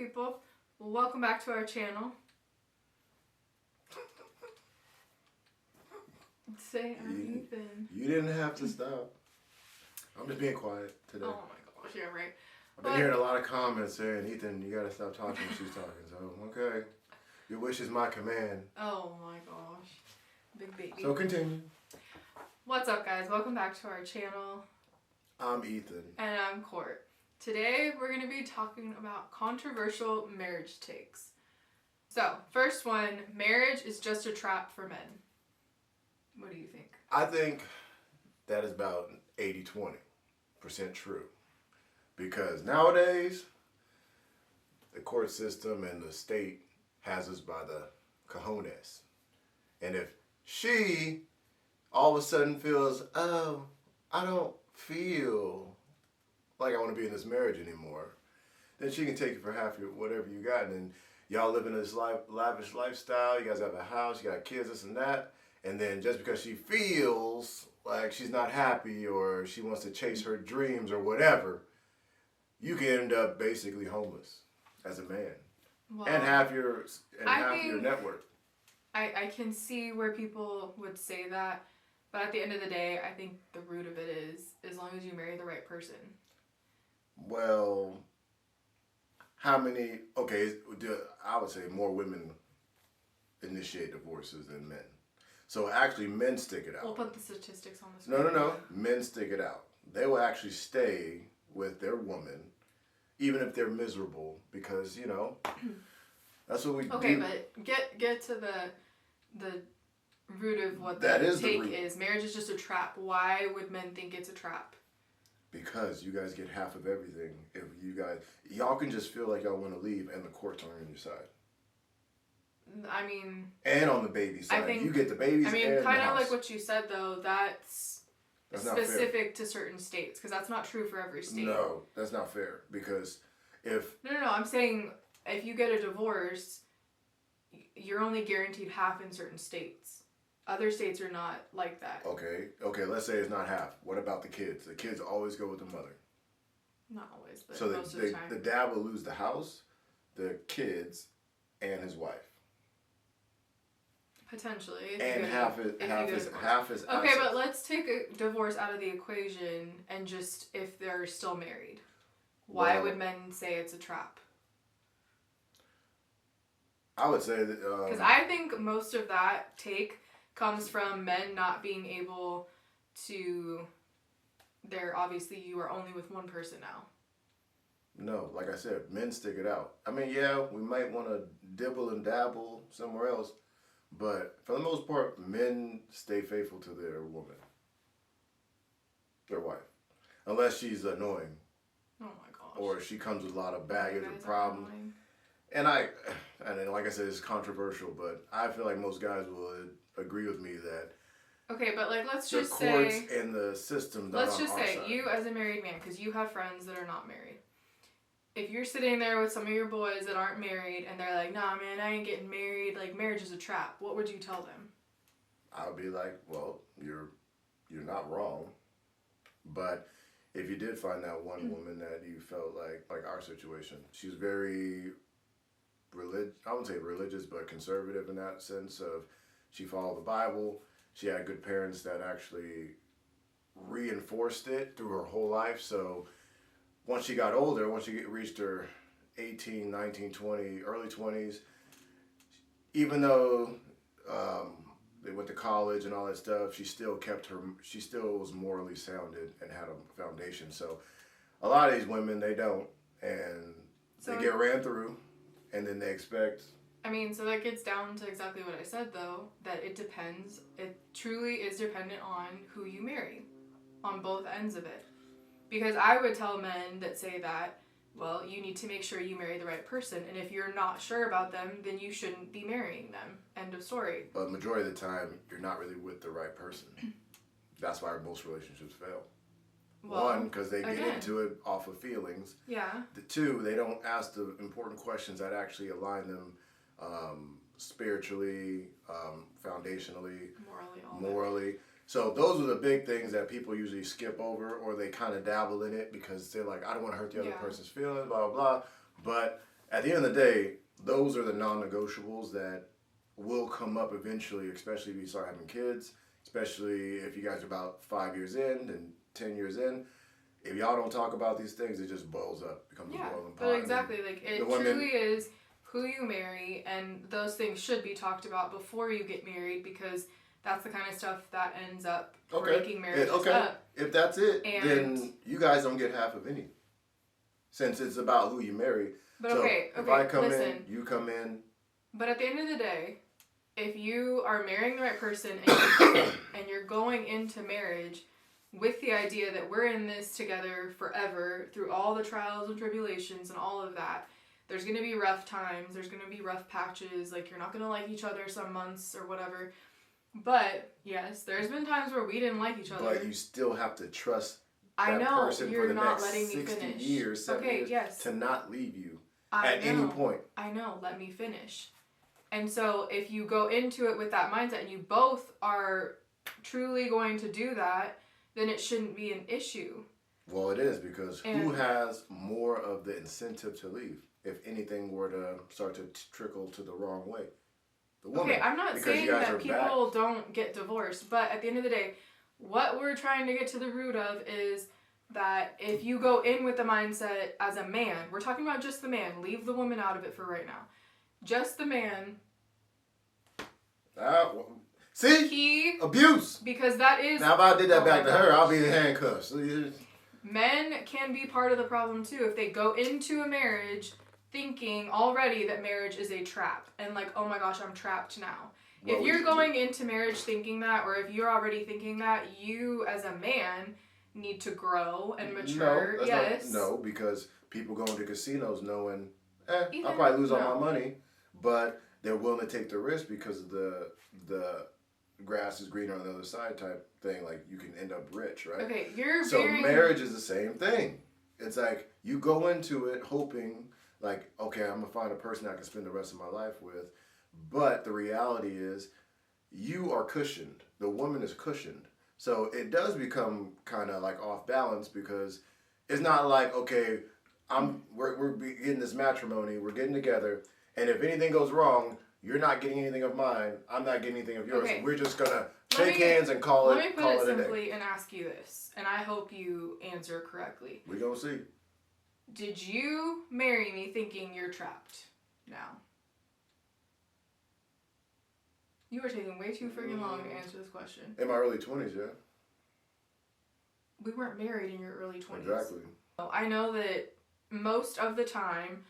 people? Well, welcome back to our channel. Say I'm Ethan. You didn't have to stop. I'm just being quiet today. Oh my gosh, yeah, right. I've been hearing a lot of comments saying, Ethan, you gotta stop talking when she's talking. So, okay. Your wish is my command. Oh my gosh. Big baby. So continue. What's up, guys? Welcome back to our channel. I'm Ethan. And I'm Court. Today, we're going to be talking about controversial marriage takes. So, first one, marriage is just a trap for men. What do you think? I think that is about 80-20% true. Because nowadays, the court system and the state has us by the cojones. And if she all of a sudden feels, oh, I don't feel like I want to be in this marriage anymore, then she can take you for half your whatever you got, and then y'all living this lavish lifestyle, you guys have a house, you got kids, this and that, and then just because she feels like she's not happy or she wants to chase her dreams or whatever, you can end up basically homeless as a man. Well, and half your net worth. I can see where people would say that, but at the end of the day, I think the root of it is as long as you marry the right person. Well, how many, I would say more women initiate divorces than men. So actually men stick it out. We'll put the statistics on the screen. No. Men stick it out. They will actually stay with their woman, even if they're miserable, because, you know, that's what we do. Okay, but get to the root of what the take is. Marriage is just a trap. Why would men think it's a trap? Because you guys get half of everything. If y'all can just feel like y'all want to leave and the courts aren't on your side. I mean... And on the baby side. You get the babies and the house. Kind of like what you said, though, that's specific to certain states, because that's not true for every state. No, that's not fair, because if... No, I'm saying if you get a divorce, you're only guaranteed half in certain states. Other states are not like that. Okay, let's say it's not half. What about the kids? The kids always go with the mother. Not always, but so most of the time. The dad will lose the house, the kids, and his wife. Potentially. And half is okay, but let's take a divorce out of the equation and just if they're still married. Why would men say it's a trap? I would say that... Because I think most of that take comes from men not being able to... Obviously, you are only with one person now. No, like I said, men stick it out. I mean, yeah, we might want to dibble and dabble somewhere else, but for the most part, men stay faithful to their woman, their wife, unless she's annoying. Oh my gosh. Or she comes with a lot of baggage or problems. And then, like I said, it's controversial, but I feel like most guys would agree with me that. Okay, but let's just say. The courts and the system. Let's just say you, as a married man, because you have friends that are not married. If you're sitting there with some of your boys that aren't married and they're like, nah, man, I ain't getting married. Like, marriage is a trap. What would you tell them? I would be like, well, you're not wrong, but if you did find that one woman that you felt like our situation, she was very I wouldn't say religious, but conservative in that sense of she followed the Bible. She had good parents that actually reinforced it through her whole life. So once she got older, once she reached her 18, 19, 20, early 20s, even though they went to college and all that stuff, she still was morally sounded and had a foundation. So a lot of these women, they don't, and they get ran through, and then they expect... so that gets down to exactly what I said, though, that it depends. It truly is dependent on who you marry, on both ends of it. Because I would tell men that say that, well, you need to make sure you marry the right person, and if you're not sure about them, then you shouldn't be marrying them. End of story. But majority of the time, you're not really with the right person. That's why most relationships fail. Well, one, because they get into it off of feelings. Yeah. The two, they don't ask the important questions that actually align them spiritually, foundationally, morally. So those are the big things that people usually skip over, or they kind of dabble in it because they're like, I don't want to hurt the other person's feelings, blah, blah, blah. But at the end of the day, those are the non-negotiables that will come up eventually, especially if you start having kids, especially if you guys are about 5 years in and 10 years in. If y'all don't talk about these things, it just boils up, becomes a boiling pot. But exactly, like it truly is who you marry, and those things should be talked about before you get married, because that's the kind of stuff that ends up breaking marriages up. If that's it, then you guys don't get half of any, since it's about who you marry. But so if I come in, you come in. But at the end of the day, if you are marrying the right person and you're going into marriage with the idea that we're in this together forever through all the trials and tribulations and all of that, there's going to be rough times, there's going to be rough patches, like you're not going to like each other some months or whatever. But yes, there's been times where we didn't like each other. But you still have to trust I that know, person you're for the not next letting me 60 finish. years, 70 okay, years, yes. to not leave you I at know, any point. I know, let me finish. And so if you go into it with that mindset and you both are truly going to do that, then it shouldn't be an issue. Well, it is, because who has more of the incentive to leave if anything were to start to trickle to the wrong way? The woman. Okay, I'm not saying that people don't get divorced, but at the end of the day, what we're trying to get to the root of is that if you go in with the mindset as a man, we're talking about just the man, leave the woman out of it for right now. Just the man. See? Abuse. Because that is... Now, if I did that back to her, I'll be in handcuffs. Men can be part of the problem, too. If they go into a marriage thinking already that marriage is a trap. And like, oh my gosh, I'm trapped now. Well, if you're going into marriage thinking that, or if you're already thinking that, you as a man need to grow and mature. No, because people go into casinos knowing, I'll probably lose all my money. But they're willing to take the risk because of the grass is greener on the other side type thing. Like, you can end up rich, right? Okay, marriage is the same thing. It's like, you go into it hoping, like, okay, I'm going to find a person I can spend the rest of my life with. But the reality is, you are cushioned. The woman is cushioned. So it does become kind of like off balance, because it's not like, okay, we're getting this matrimony, we're getting together, and if anything goes wrong, you're not getting anything of mine, I'm not getting anything of yours. Okay. We're just going to shake hands and call it a day. Let me put it simply and ask you this, and I hope you answer correctly. We're going to see. Did you marry me thinking you're trapped now? You are taking way too freaking long to answer this question. In my early 20s, yeah. We weren't married in your early 20s. Exactly. I know that most of the time,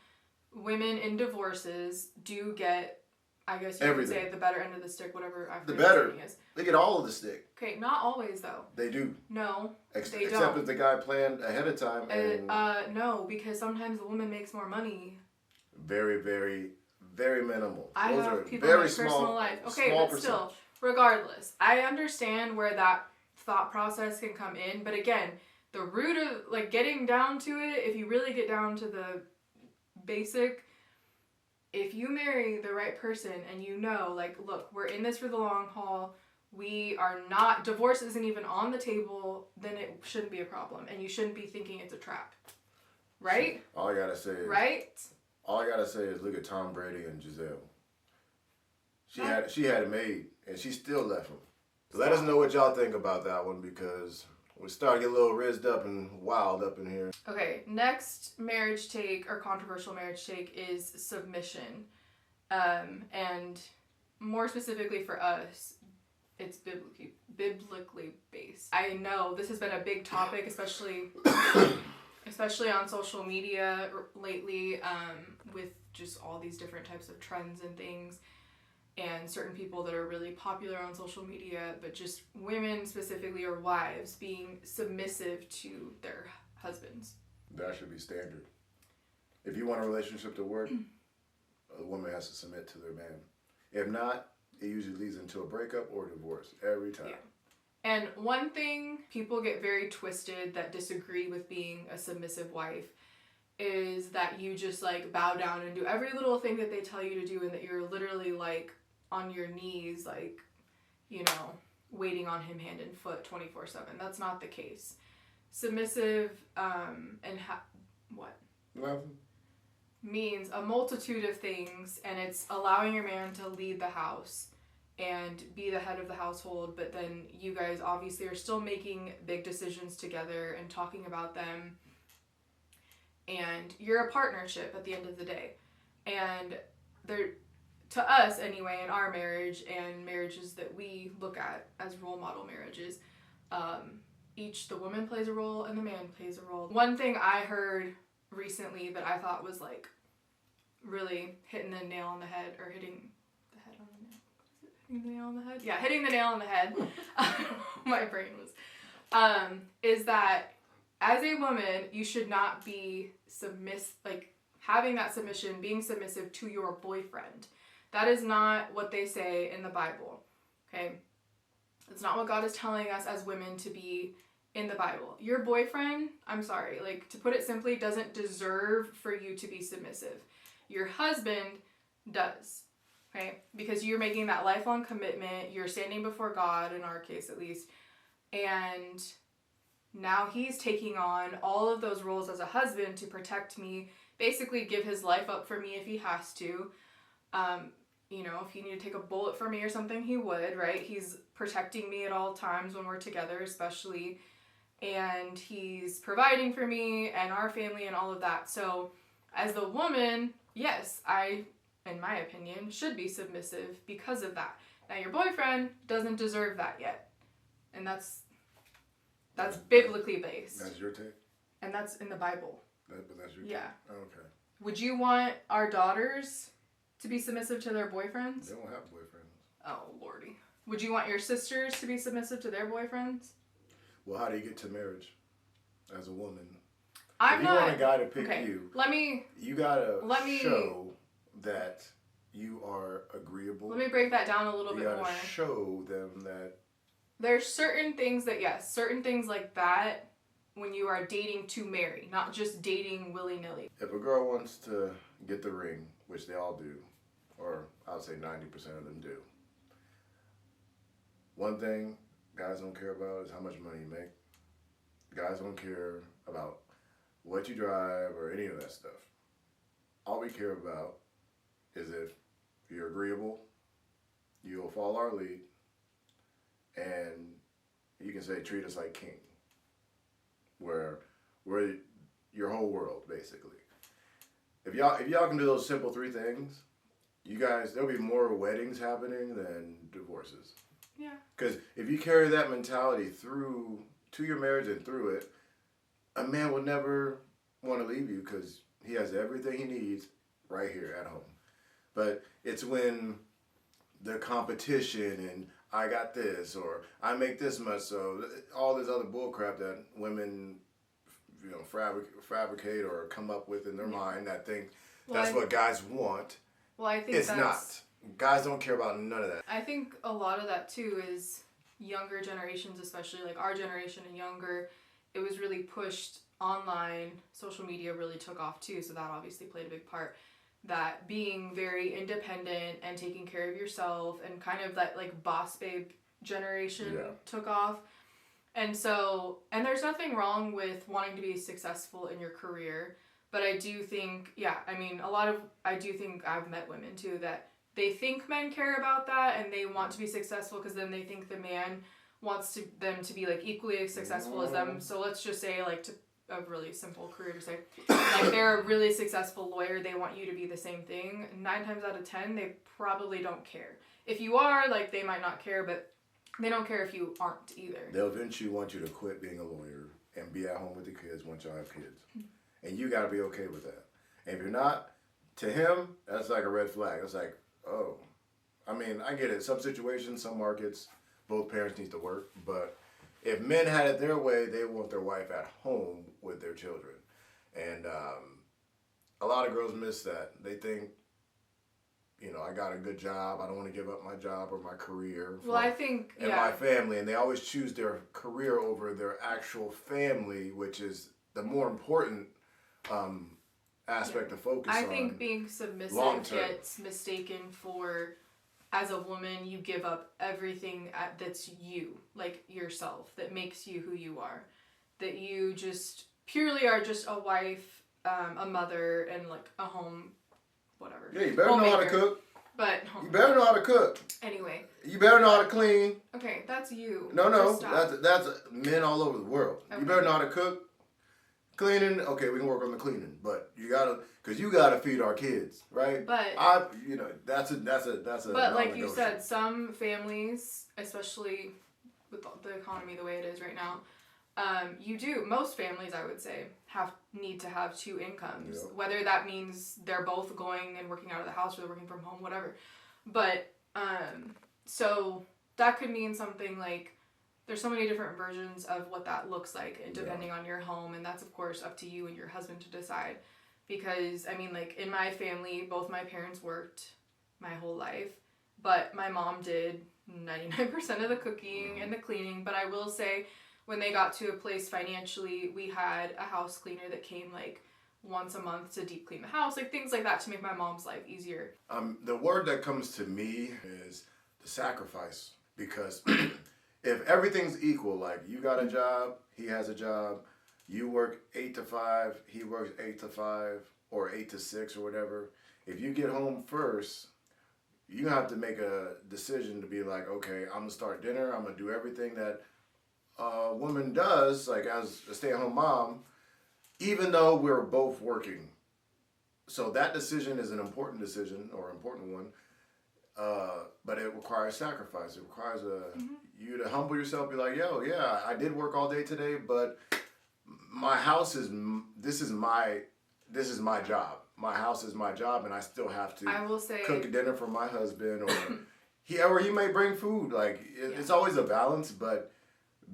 women in divorces do get, I guess you could say, the better end of the stick, whatever I've heard the saying is. They get all of the stick. Okay, not always, though. They do. No, they don't. Except if the guy planned ahead of time. No, because sometimes the woman makes more money. Very, very... very minimal. I Those have people in my personal life. Okay, but still, regardless, I understand where that thought process can come in. But again, the root of, like, getting down to it, if you really get down to the basic, if you marry the right person and you know, like, look, we're in this for the long haul, we are not, divorce isn't even on the table, then it shouldn't be a problem. And you shouldn't be thinking it's a trap. Right? All I gotta say is... Right? All I gotta say is look at Tom Brady and Giselle. She had it made, and she still left him. So let us know what y'all think about that one, because we're starting to get a little rizzed up and wild up in here. Okay, next marriage take, or controversial marriage take, is submission. And more specifically for us, it's biblically based. I know this has been a big topic, especially on social media lately, with just all these different types of trends and things, and certain people that are really popular on social media, but just women specifically, or wives, being submissive to their husbands. That should be standard. If you want a relationship to work, a woman has to submit to their man. If not, it usually leads into a breakup or divorce every time. Yeah. And one thing people get very twisted that disagree with being a submissive wife is that you just, like, bow down and do every little thing that they tell you to do, and that you're literally, like, on your knees, like, you know, waiting on him hand and foot 24/7. That's not the case. Submissive, what? Well, means a multitude of things, and it's allowing your man to lead the house and be the head of the household, but then you guys obviously are still making big decisions together and talking about them, and you're a partnership at the end of the day. And there, to us anyway, in our marriage and marriages that we look at as role model marriages, each, the woman plays a role and the man plays a role. One thing I heard recently that I thought was like really hitting the nail on the head, or hitting the head on the nail. Is it hitting the nail on the head? Yeah, hitting the nail on the head. My brain was. Is that as a woman, you should not be having that submission, being submissive to your boyfriend. That is not what they say in the Bible. Okay? It's not what God is telling us as women to be in the Bible. Your boyfriend, I'm sorry, like, to put it simply, doesn't deserve for you to be submissive. Your husband does, okay? Because you're making that lifelong commitment, you're standing before God, in our case at least, and now he's taking on all of those roles as a husband to protect me, basically give his life up for me if he has to. You know, if he needed to take a bullet for me or something, he would, right? He's protecting me at all times when we're together, especially. And he's providing for me and our family and all of that. So, as the woman, yes, I, in my opinion, should be submissive because of that. Now, your boyfriend doesn't deserve that yet. And that's biblically based. That's your take? And that's in the Bible. But that's your take? Yeah. Oh, okay. Would you want our daughters to be submissive to their boyfriends? They don't have boyfriends. Oh, lordy. Would you want your sisters to be submissive to their boyfriends? Well, how do you get to marriage as a woman? If you want a guy to pick you, you gotta show that you are agreeable. Let me break that down a little bit more. You gotta show them that there's certain things that, yes, certain things like that when you are dating to marry, not just dating willy-nilly. If a girl wants to get the ring, which they all do, or I would say 90% of them do, one thing guys don't care about is how much money you make. Guys don't care about what you drive or any of that stuff. All we care about is if you're agreeable, you'll follow our lead, and you can say treat us like king. Where we're your whole world, basically. If y'all can do those simple three things, you guys, there'll be more weddings happening than divorces. Yeah. Because if you carry that mentality through to your marriage and through it, a man will never want to leave you because he has everything he needs right here at home. But it's when the competition and I got this or I make this much, so all this other bullcrap that women, you know, fabricate or come up with in their mind that think that's what guys want. Well, I think it's not. Guys don't care about none of that. I think a lot of that too is younger generations, especially like our generation and younger. It was really pushed online. Social media really took off too, so that obviously played a big part. That being very independent and taking care of yourself and kind of that like boss babe generation took off. And so, and there's nothing wrong with wanting to be successful in your career, but I do think, I do think I've met women too that they think men care about that and they want to be successful because then they think the man wants them to be like equally as successful as them. So let's just say like a really simple career to say, like they're a really successful lawyer, they want you to be the same thing. 9 times out of 10, they probably don't care. If you are, like they might not care, but they don't care if you aren't either. They'll eventually want you to quit being a lawyer and be at home with the kids once y'all have kids. And you got to be okay with that. And if you're not, to him, that's like a red flag. It's like, oh. I mean, I get it. Some situations, some markets, both parents need to work. But if men had it their way, they want their wife at home with their children. And a lot of girls miss that. They think, you know, I got a good job. I don't want to give up my job or my career. My family. And they always choose their career over their actual family, which is the more important aspect to focus on. I think being submissive gets mistaken for, as a woman, you give up everything that's you, like yourself, that makes you who you are. That you just purely are just a wife a mother and like a home, whatever. Yeah, you better know how to Homemaker. cook. But You better know how to cook. anyway, You better know how to clean. okay, that's you. No, Just stop. that's men all over the world. Okay. You better know how to cook. Cleaning, okay, we can work on the cleaning, but you gotta, cause you gotta feed our kids, right? But that's a. But like you said, some families, especially with the economy the way it is right now, most families, I would say, need to have two incomes. Yep. Whether that means they're both going and working out of the house or they're working from home, whatever. But so that could mean something like there's so many different versions of what that looks like depending on your home, and that's of course up to you and your husband to decide. Because I mean, like in my family, both my parents worked my whole life, but my mom did 99% of the cooking and the cleaning. But I will say, when they got to a place financially, we had a house cleaner that came like once a month to deep clean the house, like things like that to make my mom's life easier. The word that comes to me is the sacrifice, because if everything's equal, like you got a job, he has a job, you work 8 to 5, he works 8 to 5 or 8 to 6 or whatever. If you get home first, you have to make a decision to be like, okay, I'm gonna start dinner. I'm gonna do everything that a woman does, like as a stay-at-home mom, even though we're both working. So that decision is an important decision or important one, but it requires sacrifice. It requires you to humble yourself, be like, yo, yeah, I did work all day today, but my house this is my job. My house is my job, and I still have to I will say, cook dinner for my husband, or he may bring food. Like it's always a balance, but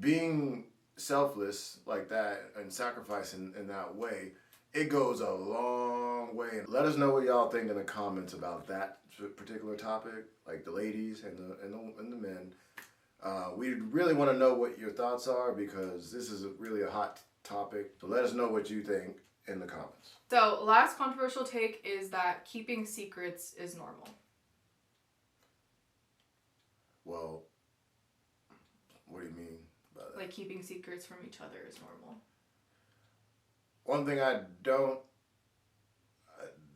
being selfless like that and sacrificing in that way, it goes a long way. Let us know what y'all think in the comments about that particular topic, like the ladies and the men. We really want to know what your thoughts are, because this is really a hot topic. So let us know what you think in the comments. So, last controversial take is that keeping secrets is normal. Well, what do you mean by that? Like keeping secrets from each other is normal. One thing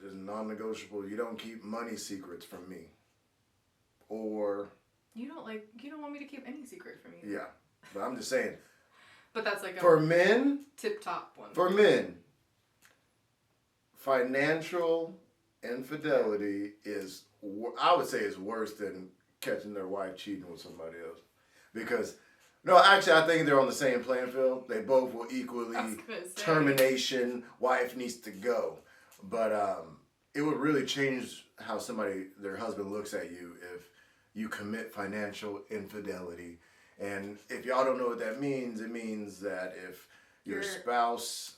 is non-negotiable. You don't keep money secrets from me. Or you don't want me to keep any secret from you. Yeah, but I'm just saying. But that's like for men, tip top one. For men, financial infidelity is, I would say, is worse than catching their wife cheating with somebody else. Because, no, actually, I think they're on the same playing field. They both will equally termination, wife needs to go. But it would really change how their husband looks at you if you commit financial infidelity. And if y'all don't know what that means, it means that if your spouse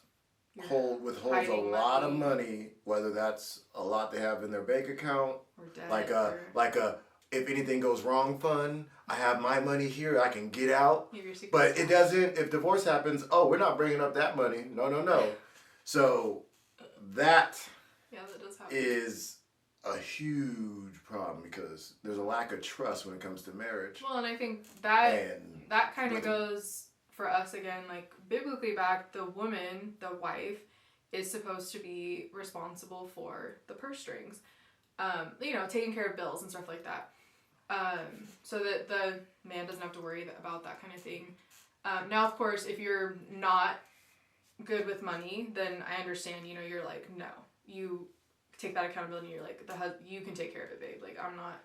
withholds a lot of money, whether that's a lot they have in their bank account, or debt, if anything goes wrong fund, I have my money here, I can get out. But it doesn't, if divorce happens, we're not bringing up that money. No. So that does happen. Is a huge problem, because there's a lack of trust when it comes to marriage. Well, and I think that kind of goes for us again, like biblically back, the woman, the wife, is supposed to be responsible for the purse strings, taking care of bills and stuff like that, so that the man doesn't have to worry about that kind of thing. Now, of course, if you're not good with money, then I understand, you're like, no, you take that accountability, and you're like, you can take care of it, babe. Like, I'm not.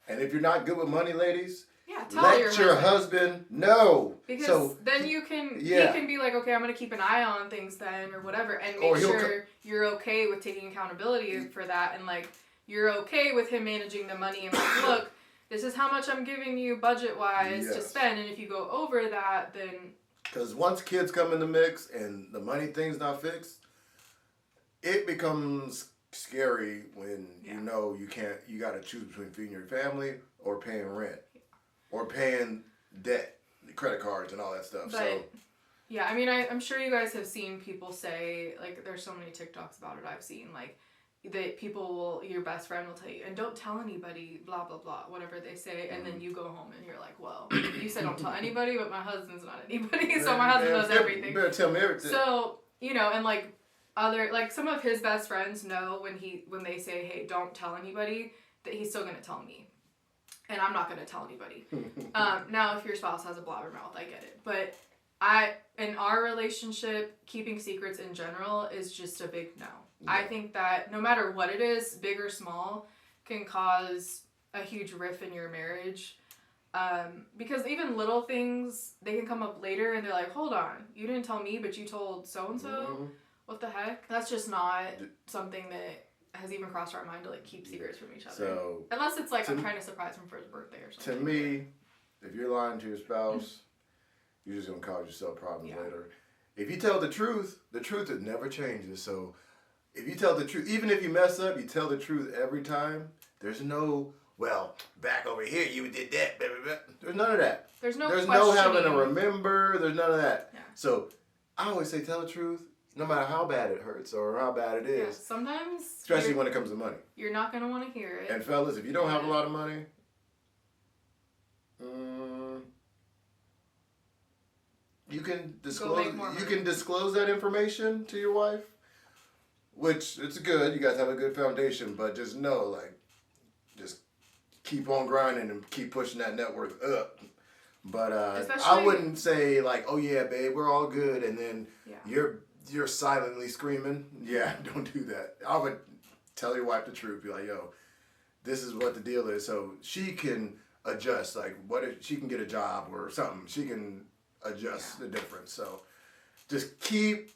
And if you're not good with money, ladies, tell let your husband know. Because then he can be like, okay, I'm going to keep an eye on things then, or whatever, and make sure you're okay with taking accountability for that, and like, you're okay with him managing the money, and like, look, this is how much I'm giving you budget-wise to spend, and if you go over that, then... Because once kids come in the mix and the money thing's not fixed, it becomes scary when you got to choose between feeding your family or paying rent or paying debt, credit cards and all that stuff. But, I'm sure you guys have seen people say, like, there's so many TikToks about it I've seen, like, that people will, your best friend will tell you, and don't tell anybody, blah, blah, blah, whatever they say, and then you go home and you're like, well, you said don't tell anybody, but my husband's not anybody, so my husband knows everything. You better tell me everything. So, you know, and like, some of his best friends know when they say, hey, don't tell anybody, that he's still gonna tell me. And I'm not gonna tell anybody. Now, if your spouse has a blabbermouth, I get it. But in our relationship, keeping secrets in general is just a big no. Yeah. I think that no matter what it is, big or small, can cause a huge rift in your marriage. Because even little things, they can come up later and they're like, hold on, you didn't tell me, but you told so-and-so? Mm-hmm. What the heck? That's just not something that has even crossed our mind to like keep secrets from each other. So, unless it's like I'm trying to surprise him for his birthday or something. To me, if you're lying to your spouse, you're just going to cause yourself problems later. If you tell the truth it never changes. So if you tell the truth, even if you mess up, you tell the truth every time. There's no, well, back over here you did that. Blah, blah, blah. There's none of that. There's no having to remember. There's none of that. Yeah. So I always say tell the truth, no matter how bad it hurts or how bad it is. Yeah, sometimes. Especially when it comes to money. You're not going to want to hear it. And fellas, if you don't have a lot of money, you can disclose that information to your wife, which it's good. You guys have a good foundation, but just know, like, just keep on grinding and keep pushing that net worth up. But I wouldn't say like, oh yeah, babe, we're all good, and then you're silently screaming. Yeah, don't do that. I would tell your wife the truth. Be like, yo, this is what the deal is, so she can adjust. Like, what if she can get a job or something? She can adjust the difference. So just keep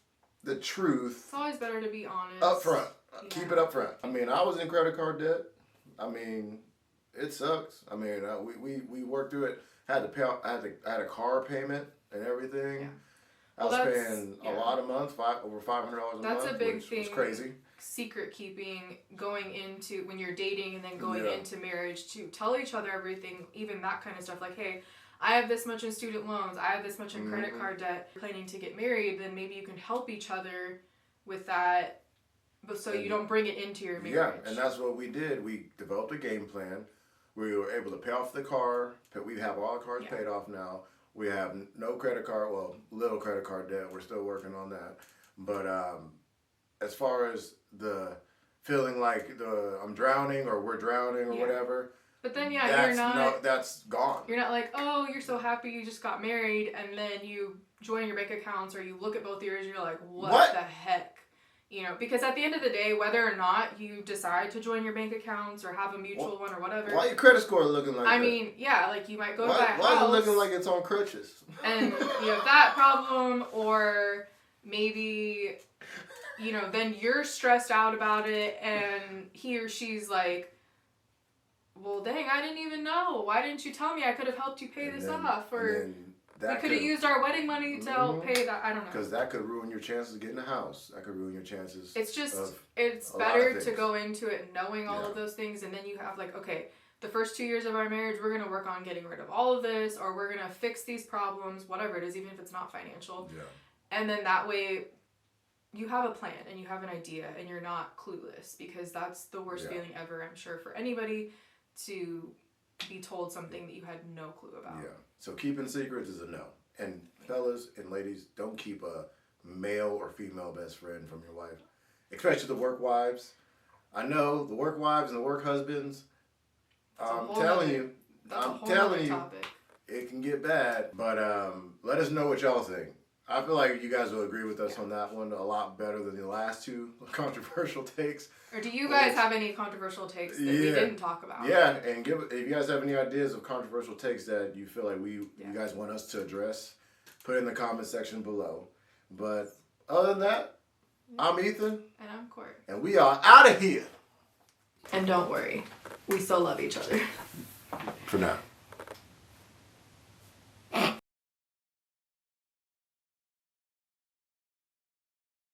the truth. It's always better to be honest. Up front. Yeah. Keep it up front. I mean, I was in credit card debt. I mean, it sucks. I mean, we worked through it. I had a car payment and everything. Yeah. I was paying a lot a month, over $500 a month. That's a big thing. Which was crazy. Secret keeping, going into when you're dating and then going into marriage, to tell each other everything, even that kind of stuff. Like, hey, I have this much in student loans, I have this much in credit card debt. Planning to get married, then maybe you can help each other with that, but so you don't bring it into your marriage. Yeah, and that's what we did. We developed a game plan. We were able to pay off the car. We have all the cars paid off now. We have no credit card, well, little credit card debt. We're still working on that. But as far as the feeling like I'm drowning or we're drowning or whatever. But then you're not. That's gone. You're not like, oh, you're so happy you just got married, and then you join your bank accounts or you look at both of yours and you're like, what the heck? You know, because at the end of the day, whether or not you decide to join your bank accounts or have a mutual one or whatever. Why your credit score looking like that? I mean, yeah, like you might go to that house. Why is it looking like it's on crutches? And you have that problem, or maybe, you know, then you're stressed out about it and he or she's like, well, dang, I didn't even know. Why didn't you tell me? I could have helped you pay this off. Or we could have used our wedding money to help pay that. I don't know. Because that could ruin your chances of getting a house. That could ruin your chances. It's just, it's better to go into it knowing all of those things. And then you have like, okay, the first 2 years of our marriage, we're going to work on getting rid of all of this, or we're going to fix these problems, whatever it is, even if it's not financial. Yeah. And then that way you have a plan and you have an idea and you're not clueless, because that's the worst feeling ever, I'm sure, for anybody, to be told something that you had no clue about. Yeah. So keeping secrets is a no. And fellas and ladies, don't keep a male or female best friend from your wife, especially the work wives. I know the work wives and the work husbands. I'm telling you, it can get bad. But let us know what y'all think. I feel like you guys will agree with us on that one a lot better than the last two controversial takes. Or do you guys have any controversial takes that we didn't talk about? Yeah, and if you guys have any ideas of controversial takes that you feel like you guys want us to address, put it in the comment section below. But other than that, I'm Ethan. And I'm Court. And we are out of here. And don't worry, we still love each other. For now.